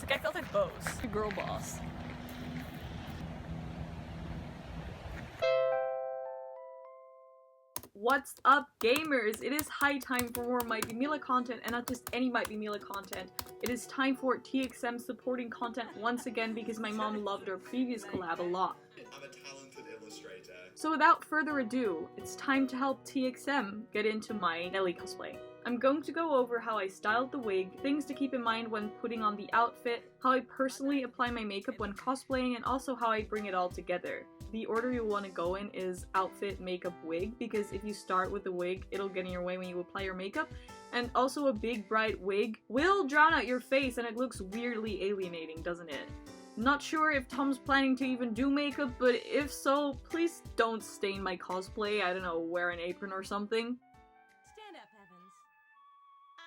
Kijk altijd boos. Girl boss. What's up, gamers? It is high time for more Might Be Mila content, and not just any Might Be Mila content. It is time for TXM supporting content once again because my mom loved our previous collab a lot. I'm a talented illustrator. So without further ado, it's time to help TXM get into my Nelly cosplay. I'm going to go over how I styled the wig, things to keep in mind when putting on the outfit, how I personally apply my makeup when cosplaying, and also how I bring it all together. The order you want to go in is outfit, makeup, wig, because if you start with the wig, it'll get in your way when you apply your makeup. And also a big bright wig will drown out your face and it looks weirdly alienating, doesn't it? Not sure if Tom's planning to even do makeup, but if so, please don't stain my cosplay. I don't know, wear an apron or something. Stand up, Evans.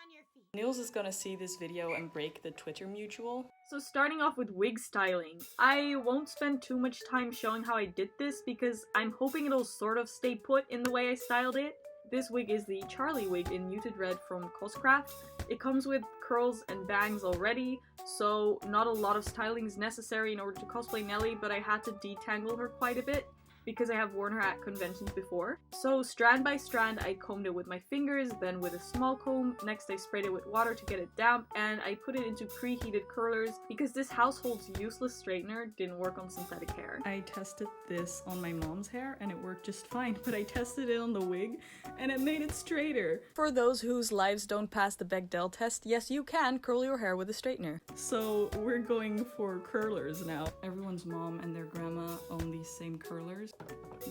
On your feet. Niels is gonna see this video and break the Twitter mutual. So starting off with wig styling, I won't spend too much time showing how I did this because I'm hoping it'll sort of stay put in the way I styled it. This wig is the Charlie wig in Muted Red from Coscraft. It comes with curls and bangs already, so not a lot of styling is necessary in order to cosplay Nelly, but I had to detangle her quite a bit because I have worn her at conventions before. So strand by strand I combed it with my fingers, then with a small comb. Next I sprayed it with water to get it damp, and I put it into preheated curlers because this household's useless straightener didn't work on synthetic hair. I tested this on my mom's hair and it worked just fine, but I tested it on the wig and it made it straighter. For those whose lives don't pass the Bechdel test, yes, you can curl your hair with a straightener. So we're going for curlers now. Everyone's mom and their grandma own these same curlers.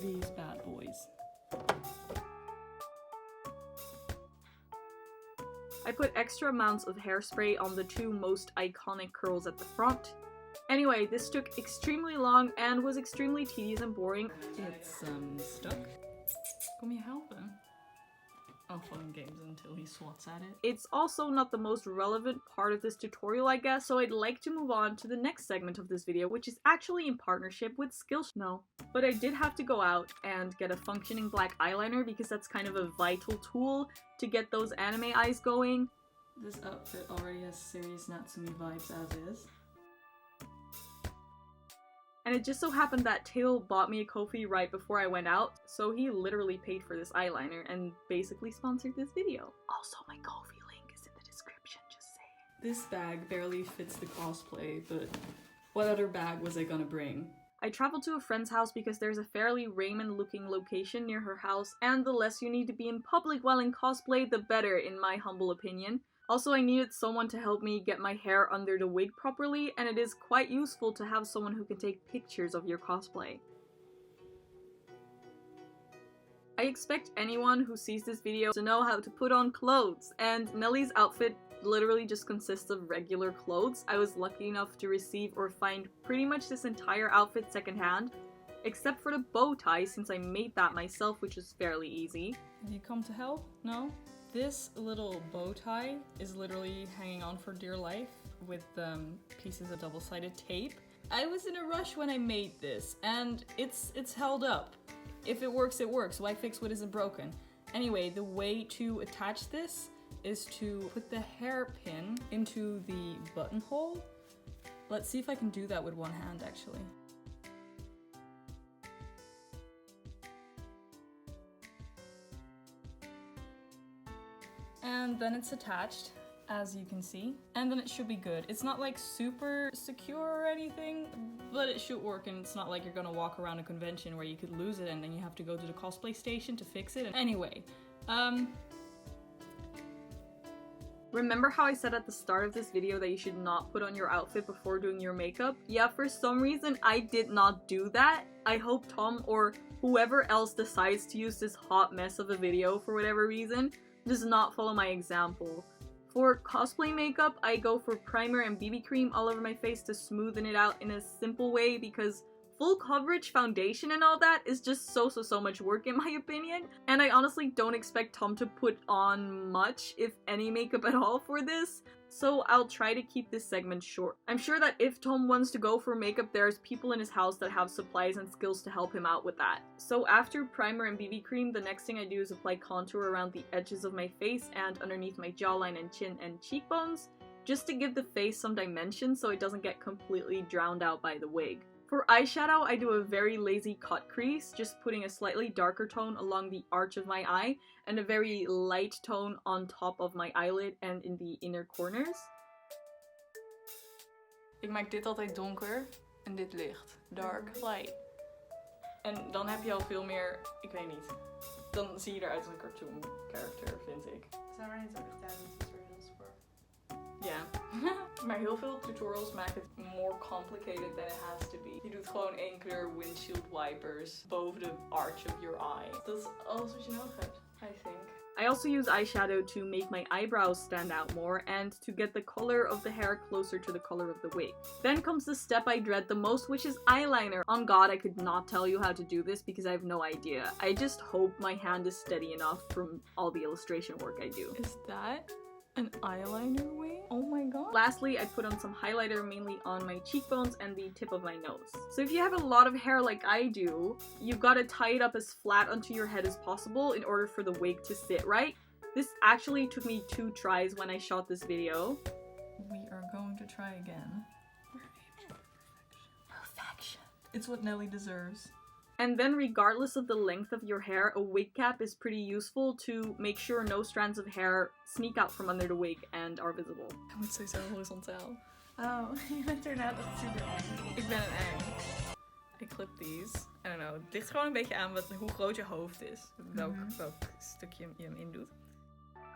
These bad boys. I put extra amounts of hairspray on the two most iconic curls at the front. Anyway, this took extremely long and was extremely tedious and boring. It's stuck. Kom je helpen? I'll phone games until he swats at it. It's also not the most relevant part of this tutorial, I guess, so I'd like to move on to the next segment of this video, which is actually in partnership with Skillshare. No. But I did have to go out and get a functioning black eyeliner because that's kind of a vital tool to get those anime eyes going. This outfit already has serious Natsumi vibes as is. And it just so happened that Tail bought me a Ko-fi right before I went out, so he literally paid for this eyeliner and basically sponsored this video. Also, my Ko-fi link is in the description, just saying. This bag barely fits the cosplay, but what other bag was I gonna bring? I traveled to a friend's house because there's a fairly Raimon looking location near her house, and the less you need to be in public while in cosplay, the better, in my humble opinion. Also, I needed someone to help me get my hair under the wig properly, and it is quite useful to have someone who can take pictures of your cosplay. I expect anyone who sees this video to know how to put on clothes, and Nelly's outfit literally just consists of regular clothes. I was lucky enough to receive or find pretty much this entire outfit secondhand, except for the bow tie since I made that myself, which is fairly easy. Have you come to help? No? This little bow tie is literally hanging on for dear life with pieces of double-sided tape. I was in a rush when I made this, and it's held up. If it works, it works. Why fix what isn't broken? Anyway, the way to attach this is to put the hairpin into the buttonhole. Let's see if I can do that with one hand, actually. And then it's attached, as you can see, and then it should be good. It's not like super secure or anything, but it should work, and it's not like you're gonna walk around a convention where you could lose it and then you have to go to the cosplay station to fix it. Anyway, Remember how I said at the start of this video that you should not put on your outfit before doing your makeup? Yeah, for some reason I did not do that. I hope Tom or whoever else decides to use this hot mess of a video for whatever reason does not follow my example. For cosplay makeup, I go for primer and BB cream all over my face to smoothen it out in a simple way because full coverage foundation and all that is just so much work in my opinion, and I honestly don't expect Tom to put on much, if any, makeup at all for this, so I'll try to keep this segment short. I'm sure that if Tom wants to go for makeup, there's people in his house that have supplies and skills to help him out with that. So after primer and BB cream, the next thing I do is apply contour around the edges of my face and underneath my jawline and chin and cheekbones. just to give the face some dimension so it doesn't get completely drowned out by the wig. For eyeshadow, I do a very lazy cut crease, just putting a slightly darker tone along the arch of my eye and a very light tone on top of my eyelid and in the inner corners. Ik maak dit altijd donker en dit licht. Dark, light. En dan heb je al veel meer, ik weet niet. Dan zie je eruit als een cartoon character, vind ik. Zijn er niet ook nog tijdens tutorials voor? Ja. Maar heel veel tutorials maken het more complicated than it has to be. Je doet gewoon 1 kleur windshield wipers boven de arch of your eye. Dat is alles wat je nodig hebt, I think. I also use eyeshadow to make my eyebrows stand out more and to get the color of the hair closer to the color of the wig. Then comes the step I dread the most, which is eyeliner. On God, I could not tell you how to do this because I have no idea. I just hope my hand is steady enough from all the illustration work I do. Is that an eyeliner wing? Oh my god. Lastly, I put on some highlighter mainly on my cheekbones and the tip of my nose. So if you have a lot of hair like I do, you've got to tie it up as flat onto your head as possible in order for the wig to sit right. This actually took me 2 tries when I shot this video. We are going to try again. Perfection. It's what Nelly deserves. And then regardless of the length of your hair, a wig cap is pretty useful to make sure no strands of hair sneak out from under the wig and are visible. Hij moet sowieso horizontaal. Oh, je bent er net echt super eng. Ik ben een eng. I clip these. I don't know. Het ligt gewoon een beetje aan hoe groot je hoofd is. Welk stukje je hem in doet.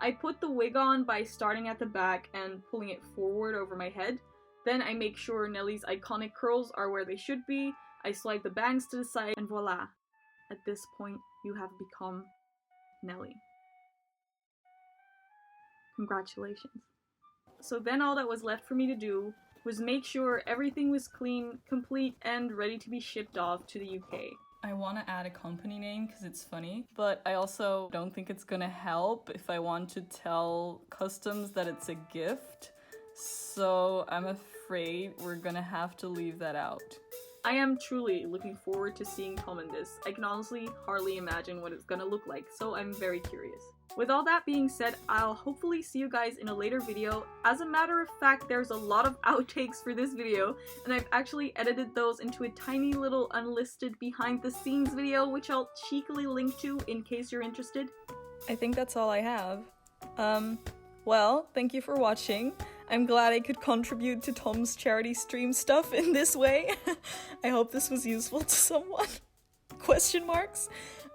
I put the wig on by starting at the back and pulling it forward over my head. Then I make sure Nelly's iconic curls are where they should be. I slide the bangs to the side and voila! At this point, you have become Nelly. Congratulations. So then all that was left for me to do was make sure everything was clean, complete, and ready to be shipped off to the UK. I want to add a company name because it's funny, but I also don't think it's gonna help if I want to tell customs that it's a gift. So I'm afraid we're gonna have to leave that out. I am truly looking forward to seeing Tom in this. I can honestly hardly imagine what it's gonna look like, so I'm very curious. With all that being said, I'll hopefully see you guys in a later video. As a matter of fact, there's a lot of outtakes for this video, and I've actually edited those into a tiny little unlisted behind the scenes video, which I'll cheekily link to in case you're interested. I think that's all I have. Well, thank you for watching. I'm glad I could contribute to Tom's charity stream stuff in this way. I hope this was useful to someone. Question marks?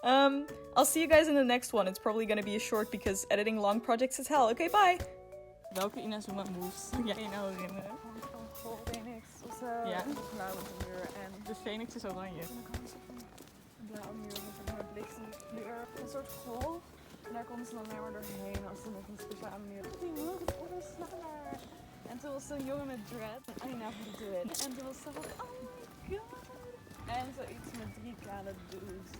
I'll see you guys in the next one. It's probably gonna be a short because editing long projects is hell. Okay, bye! Welke Inazuma moves ga je nou herinneren? Van Phoenix of zo. Ja. Blauw met een muur en De Phoenix is oranje. dan kwam ze van een blauwe muur met een bliksemkleur. Een soort golf. En daar konden ze dan alleen maar doorheen als ze nog een speciale manier. Die move is alweer sneller. En toen was zo'n jongen met dread. I never do it. En toen was ze van, oh my god. En zoiets met 3 kale dudes.